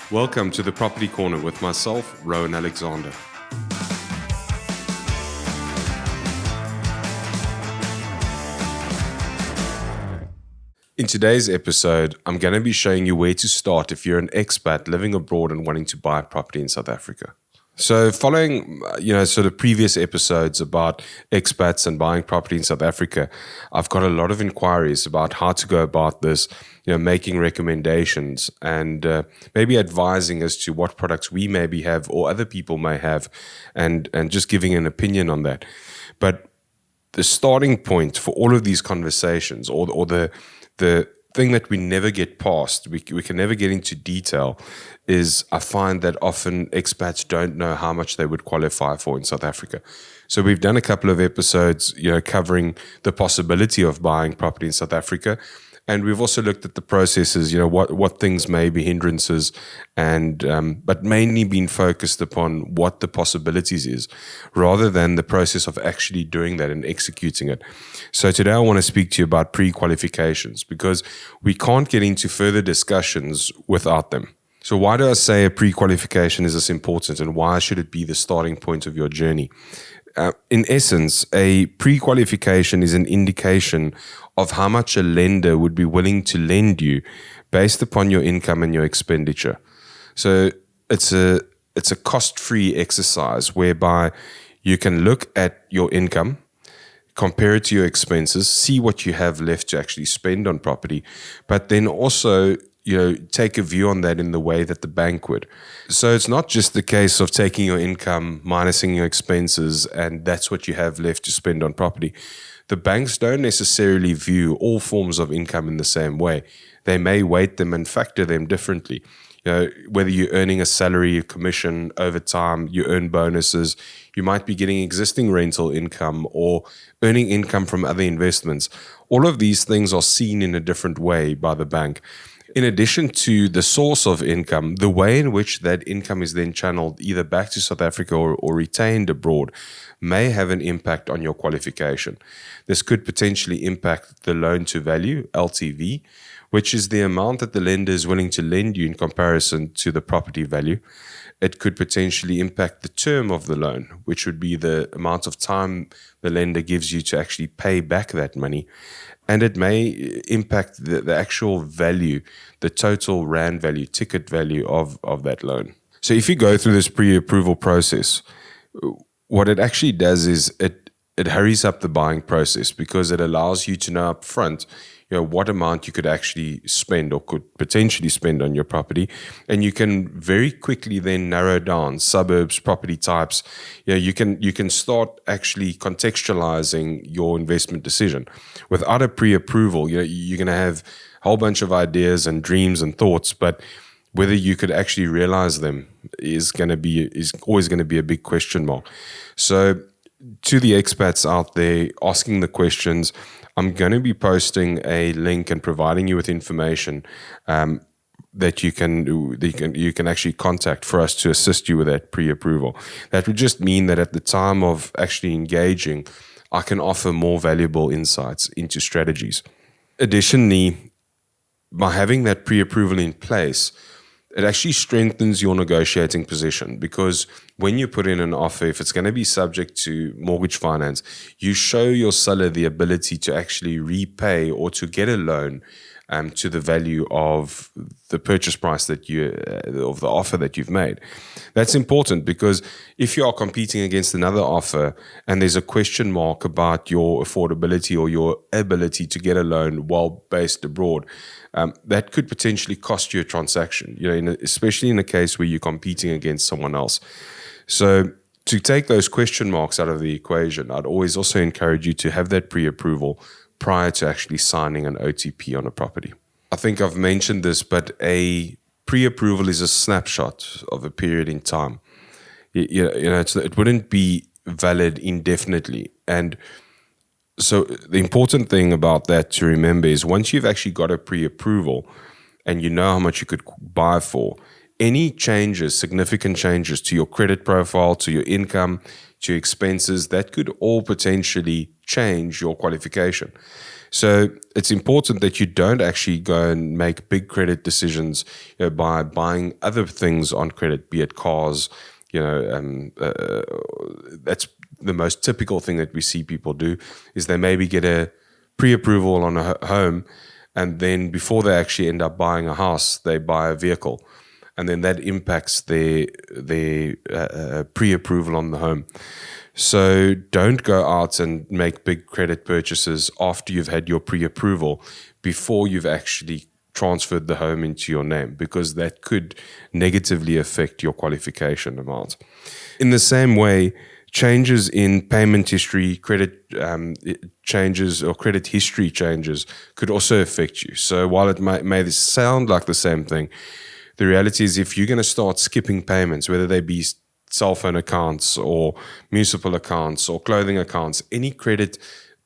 Welcome to the Property Corner with myself, Rowan Alexander. In today's episode, I'm going to be showing you where to start if you're an expat living abroad and wanting to buy property in South Africa. So following, sort of previous episodes about expats and buying property in South Africa, I've got a lot of inquiries about how to go about this, making recommendations and maybe advising as to what products we maybe have or other people may have and just giving an opinion on that. But the starting point for all of these conversations or the thing that we never get past, we can never get into detail, is I find that often expats don't know how much they would qualify for in South Africa. So we've done a couple of episodes, covering the possibility of buying property in South Africa. And we've also looked at the processes, what things may be hindrances, and but mainly been focused upon what the possibilities is, rather than the process of actually doing that and executing it. So today I want to speak to you about pre-qualifications, because we can't get into further discussions without them. So why do I say a pre-qualification is this important, and why should it be the starting point of your journey? In essence, a pre-qualification is an indication of how much a lender would be willing to lend you based upon your income and your expenditure. So it's a cost-free exercise whereby you can look at your income, compare it to your expenses, see what you have left to actually spend on property, but then also take a view on that in the way that the bank would. So it's not just the case of taking your income, minusing your expenses, and that's what you have left to spend on property. The banks don't necessarily view all forms of income in the same way. They may weight them and factor them differently. Whether you're earning a salary, a commission, over time, you earn bonuses, you might be getting existing rental income or earning income from other investments. All of these things are seen in a different way by the bank. In addition to the source of income, the way in which that income is then channeled either back to South Africa or retained abroad may have an impact on your qualification. This could potentially impact the loan to value, LTV, which is the amount that the lender is willing to lend you in comparison to the property value. It could potentially impact the term of the loan, which would be the amount of time the lender gives you to actually pay back that money. And it may impact the actual value, the total rand value, ticket value of that loan. So if you go through this pre-approval process, what it actually does is it hurries up the buying process, because it allows you to know up front what amount you could actually spend or could potentially spend on your property. And you can very quickly then narrow down suburbs, property types. You can start actually contextualizing your investment decision. Without a pre-approval, you're going to have a whole bunch of ideas and dreams and thoughts, but whether you could actually realize them is always going to be a big question mark. So to the expats out there asking the questions, I'm going to be posting a link and providing you with information that you can actually contact for us to assist you with that pre-approval. That would just mean that at the time of actually engaging, I can offer more valuable insights into strategies. Additionally, by having that pre-approval in place, it actually strengthens your negotiating position, because when you put in an offer, if it's going to be subject to mortgage finance, you show your seller the ability to actually repay or to get a loan to the value of the purchase price of the offer that you've made. That's important, because if you are competing against another offer and there's a question mark about your affordability or your ability to get a loan while based abroad, that could potentially cost you a transaction, especially in a case where you're competing against someone else. So to take those question marks out of the equation, I'd always also encourage you to have that pre-approval prior to actually signing an OTP on a property. I think I've mentioned this, but a pre-approval is a snapshot of a period in time. It wouldn't be valid indefinitely. And so the important thing about that to remember is once you've actually got a pre-approval and you know how much you could buy for, any changes, significant changes to your credit profile, to your income, to your expenses, that could all potentially change your qualification. So it's important that you don't actually go and make big credit decisions by buying other things on credit, be it cars. That's the most typical thing that we see people do, is they maybe get a pre-approval on a home, and then before they actually end up buying a house, they buy a vehicle, and then that impacts their pre-approval on the home. So don't go out and make big credit purchases after you've had your pre-approval, before you've actually transferred the home into your name, because that could negatively affect your qualification amount. In the same way, changes in payment history, credit changes, or credit history changes could also affect you. So while it may sound like the same thing, the reality is, if you're going to start skipping payments, whether they be cell phone accounts or municipal accounts or clothing accounts, any credit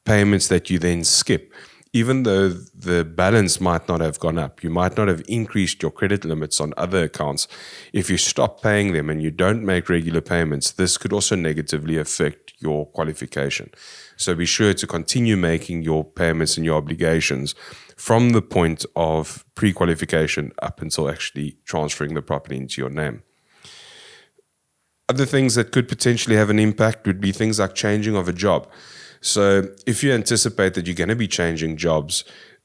payments that you then skip, even though the balance might not have gone up, you might not have increased your credit limits on other accounts. If you stop paying them and you don't make regular payments, this could also negatively affect your qualification. So be sure to continue making your payments and your obligations from the point of pre-qualification up until actually transferring the property into your name. Other things that could potentially have an impact would be things like changing of a job. So if you anticipate that you're going to be changing jobs,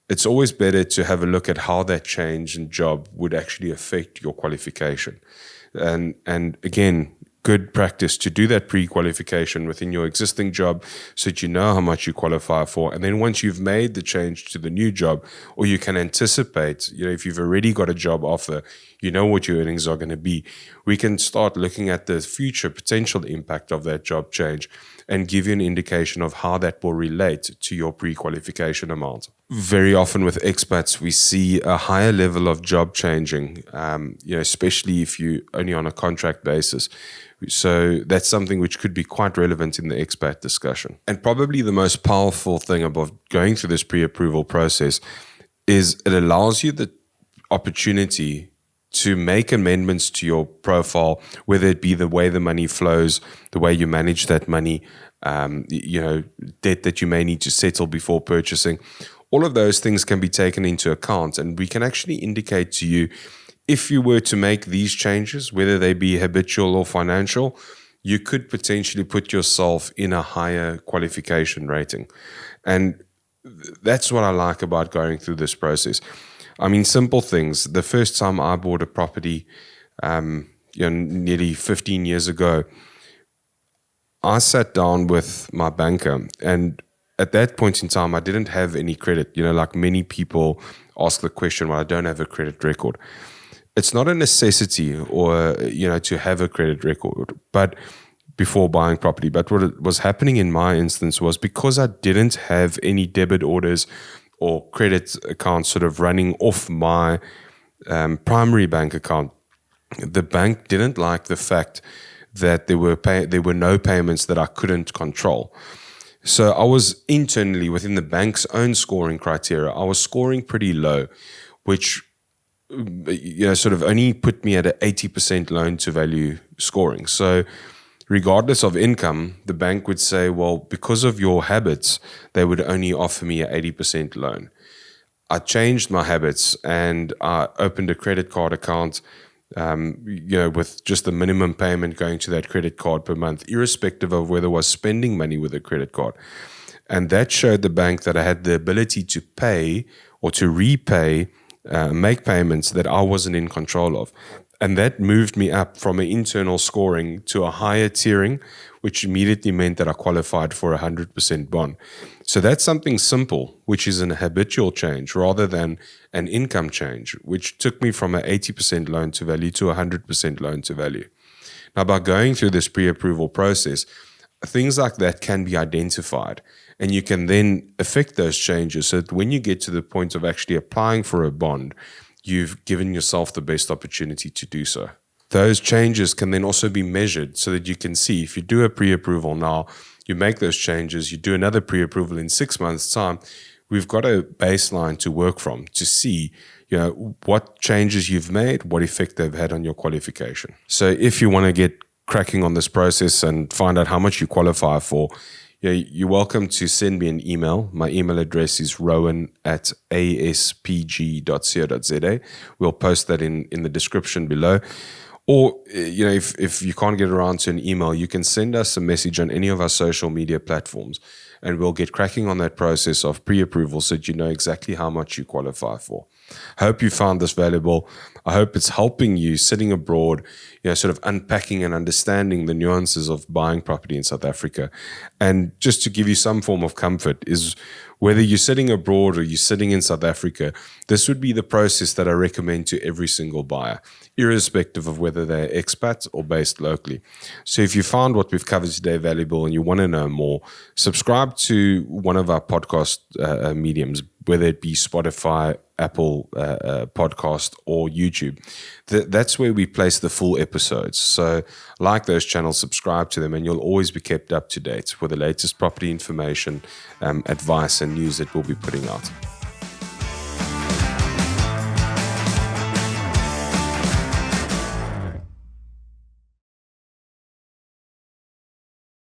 it's always better to have a look at how that change in job would actually affect your qualification. And again, good practice to do that pre-qualification within your existing job, so that you know how much you qualify for. And then once you've made the change to the new job, or you can anticipate, if you've already got a job offer, you know what your earnings are going to be, we can start looking at the future potential impact of that job change and give you an indication of how that will relate to your pre-qualification amount. Very often with expats, we see a higher level of job changing, especially if you're only on a contract basis. So that's something which could be quite relevant in the expat discussion. And probably the most powerful thing about going through this pre-approval process is it allows you the opportunity to make amendments to your profile, whether it be the way the money flows, the way you manage that money, debt that you may need to settle before purchasing. All of those things can be taken into account, and we can actually indicate to you, if you were to make these changes, whether they be habitual or financial, you could potentially put yourself in a higher qualification rating. And that's what I like about going through this process. I mean, simple things. The first time I bought a property, nearly 15 years ago, I sat down with my banker, and at that point in time, I didn't have any credit. Like many people ask the question, well, I don't have a credit record. It's not a necessity or, to have a credit record, but before buying property. But what was happening in my instance was, because I didn't have any debit orders or credit accounts sort of running off my primary bank account, the bank didn't like the fact that there were no payments that I couldn't control. So I was internally, within the bank's own scoring criteria, I was scoring pretty low, which sort of only put me at an 80% loan to value scoring. So regardless of income, the bank would say, well, because of your habits, they would only offer me an 80% loan. I changed my habits and I opened a credit card account, with just the minimum payment going to that credit card per month, irrespective of whether I was spending money with a credit card. And that showed the bank that I had the ability to pay or to repay, make payments that I wasn't in control of. And that moved me up from an internal scoring to a higher tiering, which immediately meant that I qualified for a 100% bond. So that's something simple, which is an habitual change rather than an income change, which took me from an 80% loan to value to a 100% loan to value. Now, by going through this pre-approval process, things like that can be identified, and you can then affect those changes so that when you get to the point of actually applying for a bond, you've given yourself the best opportunity to do so. Those changes can then also be measured so that you can see, if you do a pre-approval now, you make those changes, you do another pre-approval in 6 months' time, we've got a baseline to work from to see what changes you've made, what effect they've had on your qualification. So if you want to get cracking on this process and find out how much you qualify for, you're welcome to send me an email. My email address is rowan@aspg.co.za. We'll post that in the description below. Or, if you can't get around to an email, you can send us a message on any of our social media platforms, and we'll get cracking on that process of pre-approval so that you know exactly how much you qualify for. I hope you found this valuable. I hope it's helping you sitting abroad, sort of unpacking and understanding the nuances of buying property in South Africa. And just to give you some form of comfort is whether you're sitting abroad or you're sitting in South Africa, this would be the process that I recommend to every single buyer, irrespective of whether they're expats or based locally. So if you found what we've covered today valuable and you want to know more, subscribe to one of our podcast mediums, whether it be Spotify, Apple podcast, or YouTube. That's where we place the full episodes. So like those channels, subscribe to them, and you'll always be kept up to date with the latest property information, advice, and news that we'll be putting out.